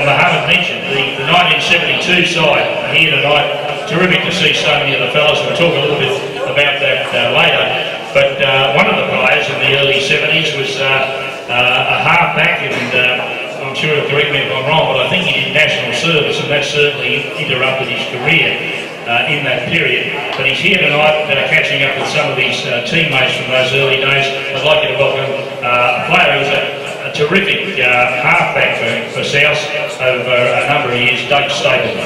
Mohammed mentioned, the 1972 side here tonight, terrific to see so many of the fellas. We'll talk a little bit about that later. But one of the players in the early 70s was a half-back, and I'm sure he'll correct me if I'm wrong, but I think he did national service, and that certainly interrupted his career in that period. But he's here tonight catching up with some of his teammates from those early days. I'd like you to welcome a player who's a terrific halfback for South over a number of years, Doug Stapleton.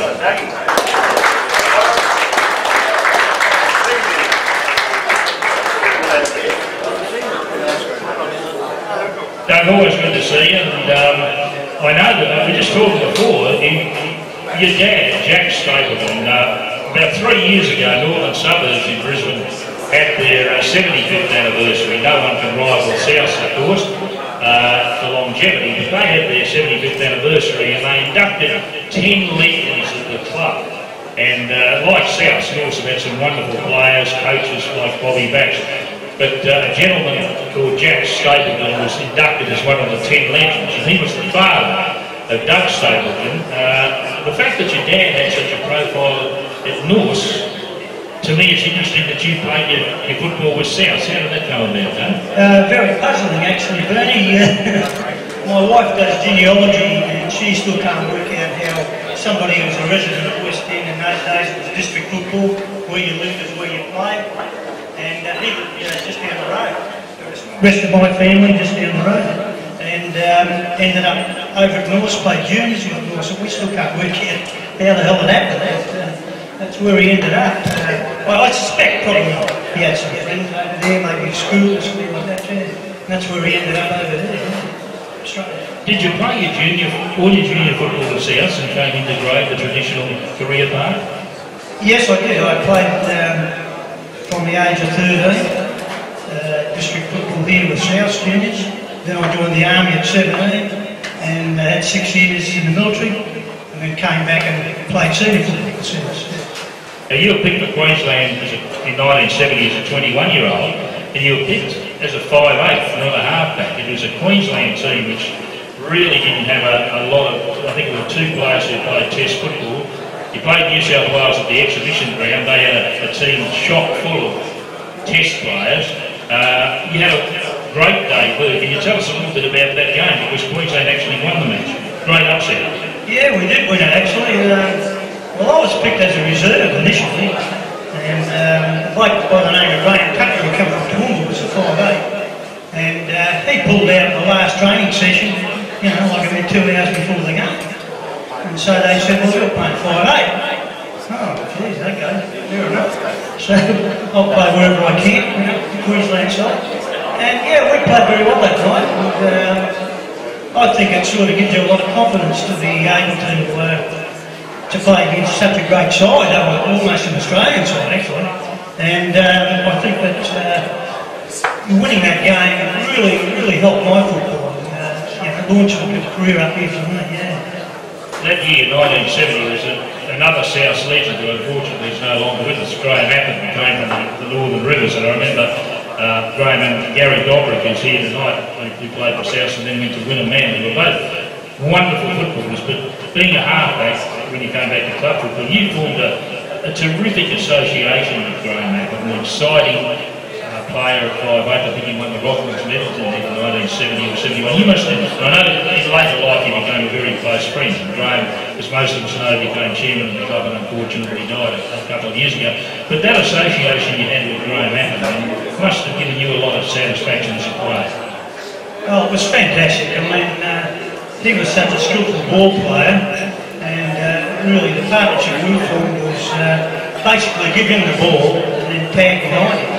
Doug, always good to see you, and I know that we just talked before, your dad, Jack Stapleton, about 3 years ago, Northern Suburbs in Brisbane had their 75th anniversary. No one can rival South, of course, for longevity, but they had their 75th anniversary and they inducted 10 legends at the club. And like South, North have had some wonderful players, coaches like Bobby Bax. But a gentleman called Jack Stapleton was inducted as one of the 10 legends, and he was the father of Doug Stapleton. The fact that your dad had such a profile at Norse, to me it's interesting that you played your football with South. How did that come about, huh? Very puzzling actually, Bernie. My wife does genealogy and she still can't work out how somebody who was a resident of West End in those days, it was district football, where you lived is where you played. And he lived just down the road. The rest of my family just down the road. And ended up over at Norse, played juniors with Norse, so we still can't work out how the hell it happened. That's where he ended up. Well, I suspect probably he had some friends over there, maybe school or something like that. And that's where he ended up over there. Did you play all your junior football with South and came into grade, the traditional career path? Yes, I did. I played from the age of 13, district football here with South juniors. Then I joined the army at 17 and had 6 years in the military, and then came back and played senior football with South. Now you were picked for Queensland in 1970 as a 21-year-old, and you were picked as a 5'8", not a halfback. It was a Queensland team which really didn't have a lot of, I think there were 2 players who played test football. You played New South Wales at the exhibition ground. They had a team chock full of test players. You had a great day, Lou. Can you tell us a little bit about that game? Because Queensland actually won the match. Great upset. Yeah, we did win it actually. Well, I was picked as a reserve initially, and a bloke by the name of Graham Cutler, who came from Toowoomba, was a 5'8", and he pulled out the last training session, you know, like about 2 hours before the game. And so they said, well, you're playing 5'8". Oh, geez, okay, fair enough. So I'll play wherever I can, you know, the Queensland side. And yeah, we played very well that night. And, I think it sort of gives you a lot of confidence to be able to play against such a great side, almost an Australian side actually. And I think that winning that game really helped my football. Launch a career up here for me, yeah. That year, 1970, was another South legend who unfortunately is no longer with us, Graham Appin, who came from the Northern Rivers, and I remember Graham and Gary Dobrick, who's here tonight, who played for South and then went to Wynnum Man. They were both wonderful footballers, but being a halfback, when you came back to club football, you formed a terrific association with Graham Appin, an exciting player at 5'8". I think he won the Rocklands medal in 1970 or 71. You must have, I know that in later life you became a very close friend, and Graham, as most of us know, became chairman of the club and unfortunately died a couple of years ago. But that association you had with Graham Appin must have given you a lot of satisfaction as a player. Oh, it was fantastic. I mean, he was such a skillful ball player, and really the partnership we formed was basically give him the ball and then tag behind him.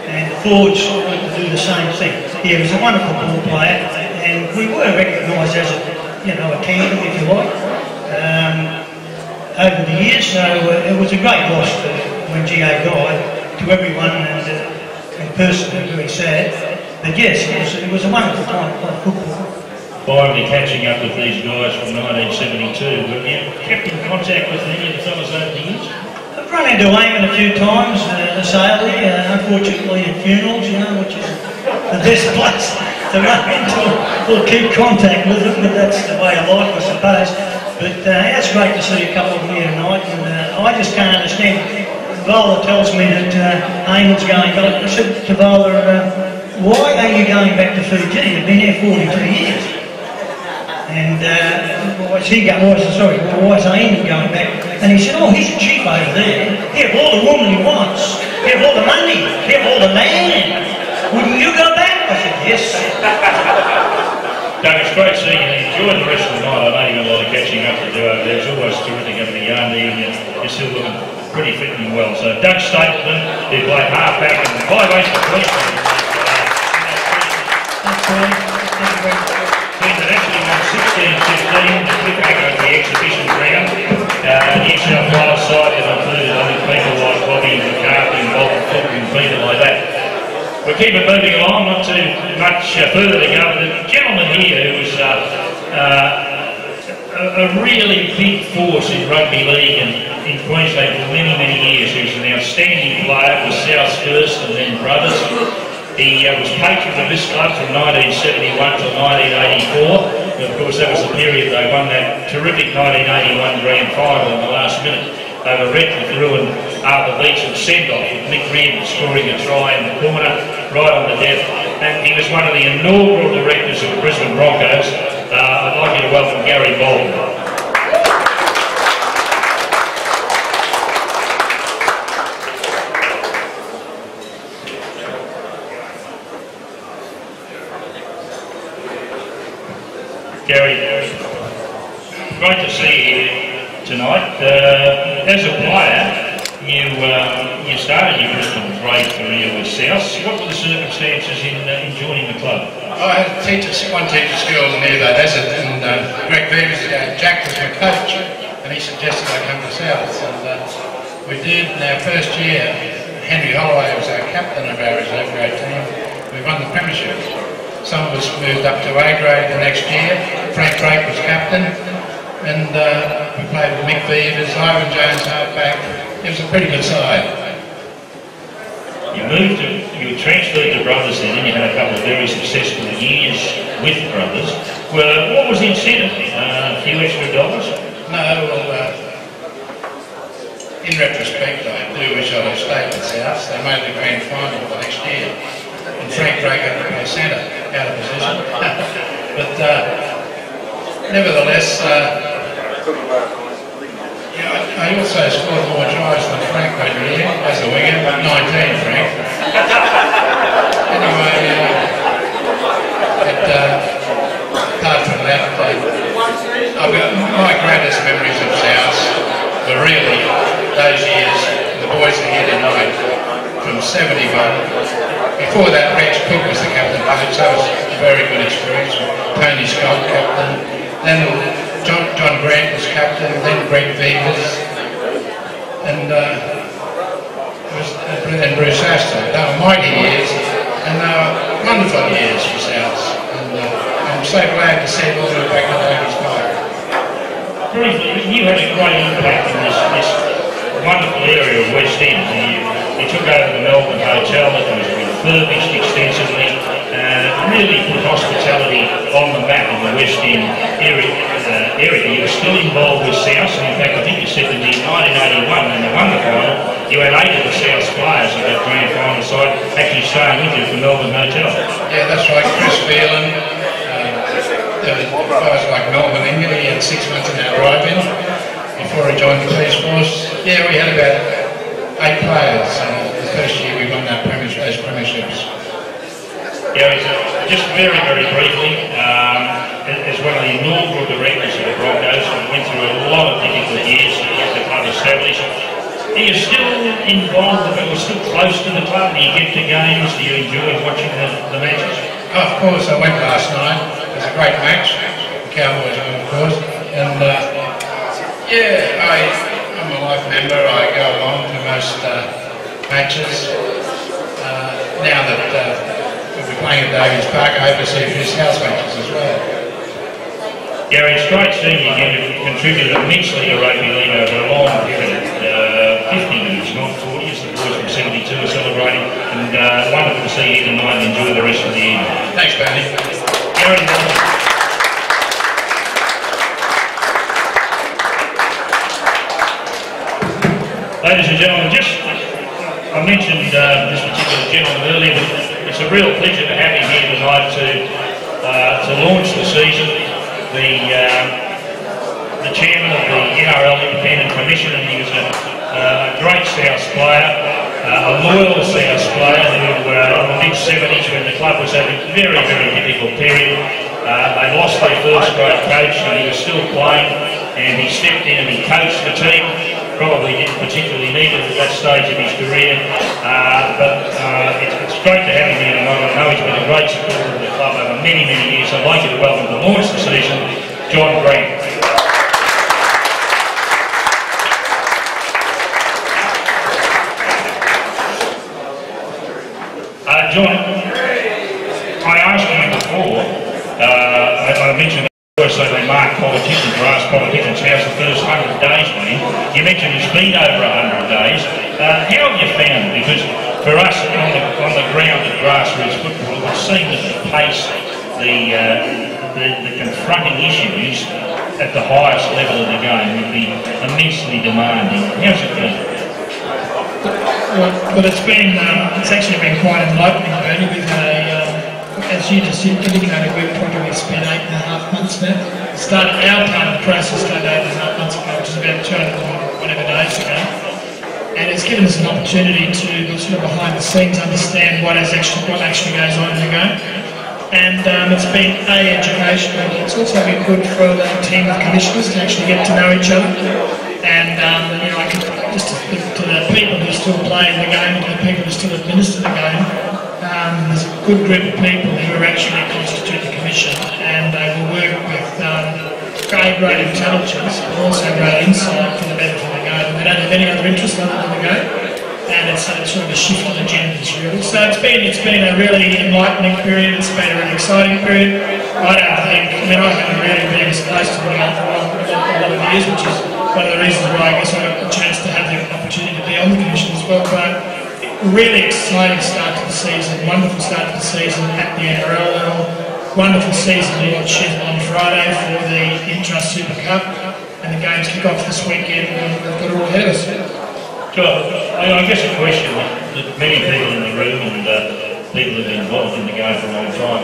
And the forwards wanted to do the same thing. He was a wonderful ball player, and we were recognised as a tandem, if you like, over the years. So it was a great loss when GA died to everyone, and personally very sad. But yes, it was a wonderful time to play football. Finally catching up with these guys from 1972. Have you kept in contact with any of the fellas over the years? I've run into Eamon a few times, Saley, unfortunately at funerals, which is the best place to run into or keep contact with them, but that's the way of life, I suppose. But it's great to see a couple of them here tonight, and I just can't understand. Vola tells me that Eamon's going back. I said to Vola, why are you going back to Fiji? You've been there 42 years. And why is Eamon going back? And he said, oh, he's a chief over there. He has all the woman he wants. He has all the money. He has all the man. Wouldn't you go back? I said, yes. Doug, it's great seeing you. Enjoy the rest of the night. I know you've got a lot of catching up to do over there. It's always terrific having a yarn there, and you're still looking pretty fit and well. So Doug Stapleton, who played half-back and by race the police team. Team that actually won 16-15, the quick back over the exhibition round. The New South Wales side that included other people like Bobby McCarthy and Bob Cook and people like that. We keep it moving along, not too much further to go. But the gentleman here who was a really big force in rugby league and in Queensland for many, many years, who's an outstanding player for South First and then Brothers. He was patron of this club from 1971 to 1984. And of course, that was the period they won that terrific 1981 grand final in the last minute over Redcliffe, ruined Arthur Beech's send-off with Mick Reardon scoring a try in the corner right on the death. And he was one of the inaugural directors of the Brisbane Broncos. I'd like you to welcome Gary Bolton. Gary, great to see you tonight. As a player, you started your Brisbane grade career with South. What were the circumstances in joining the club? I had one teacher school near that Desert, and Greg Beavers, Jack was my coach, and he suggested I come to South. And we did. In our first year, Henry Holloway was our captain of our reserve grade team. We won the premiership. Some of us moved up to A grade the next year. Frank Drake was captain, and we played with Mick Beavers, Ivan Jones halfback. It was a pretty good side. You transferred to Brothers then, and you had a couple of very successful years with Brothers. Well, what was the incentive? A few extra dollars? No, well, in retrospect, I do wish I'd have stayed with South. They made the grand final the next year. And Frank Drake had to play centre, out of position. But nevertheless, I also scored more tries than Frank that year as a winger, 19 Frank. Anyway, apart from that, I've got my greatest memories of South were really those years, the boys are here tonight, from 71. Before that, Rex Cook was the captain coach. That was a very good experience. Tony Scott captain. Then John Grant was captain. Then Greg Beavers. And Bruce Astor. They were mighty years, and they were wonderful years for South. And I'm so glad to see it all back in Davy's Park. Briefly, you had a great impact in this wonderful area of West End. You took over the Melbourne Hotel that was refurbished extensively, really put hospitality on the map in the West End area. You were still involved with South, and in fact I think you said that in 1981 when they won the final, you had 8 of the South players of that grand final side actually staying with you at the Melbourne Hotel. Yeah, that's right. Chris Phelan, guys like Melbourne England, he had 6 months in our drive-in before he joined the police force. Yeah, we had about 8 players. The first year we won those premierships. Gary, just very, very briefly, as one of the inaugural directors of the Broncos, we went through a lot of difficult years to get the club established. Are you still involved, or still close to the club? Do you get to games? Do you enjoy watching the matches? Oh, of course, I went last night. It was a great match. The Cowboys won, of course. And yeah, I'm a life member. I go along to most matches. Now that we'll be playing at Davy's Park, I hope to see a few South matches as well. Gary, it's great seeing you again. You've contributed immensely to rugby league over a long period. 50 years, not 40, as the boys from 72 are celebrating. And wonderful to see you tonight and enjoy the rest of the evening. Thanks, Barney. Gary, ladies and gentlemen, I mentioned this particular gentleman earlier, but it's a real pleasure to have him here tonight to launch the season. The chairman of the NRL Independent Commission, and he was a great South player, a loyal South player who in the mid-70s when the club was having a very, very difficult period. They lost their first grade coach and he was still playing, and he stepped in and he coached the team. Probably didn't particularly need it at that stage of his career, but it's great to have him here tonight. I know he's been a great supporter of the club over many, many years. I'd like you to welcome to launch the season, John Grant. John, I asked you before, I mentioned so they mark politicians, or ask politicians how's the first 100 days been. You mentioned it's been over 100 days. How have you found it? Because for us on the ground of grassroots football, it would seem that the pace, the confronting issues at the highest level of the game would be immensely demanding. How's it been? Well, it's actually been quite enlightening, Bernie. We've had as you just indicated, we've probably spent 8.5 months now. Our part of the process started 8.5 months ago, which is about 200 whatever days ago. And it's given us an opportunity to sort of behind the scenes understand what actually goes on in the game. And it's been educational, but it's also been good for the team of commissioners to actually get to know each other. And I could just to the people who are still playing the game, to the people who still administer the game. There's a good group of people who are actually constitute the commission, and they will work with great intelligence, but also great insight for the benefit of the game. They don't have any other interest other than the game, and it's sort of a shift on agendas really. So it's been a really enlightening period. It's been a really exciting period. I haven't really been exposed to the game for a lot of years, which is one of the reasons why I guess I got the chance to have the opportunity to be on the commission as well. But really exciting start to the season, wonderful start to the season at the NRL level, wonderful season on Friday for the Intrust Super Cup, and the games kick off this weekend, and we've got it all ahead of us. Sure. I guess a question that many people in the room and people who've been involved in the game for a long time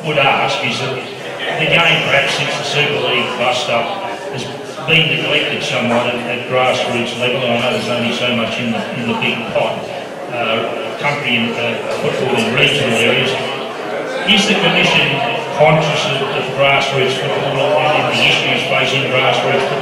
would ask is that the game, perhaps since the Super League bust-up, has been neglected somewhat at grassroots level. I know there's only so much in the big pot. Country and football in regional areas. Is the Commission conscious of grassroots football and the issues facing grassroots football?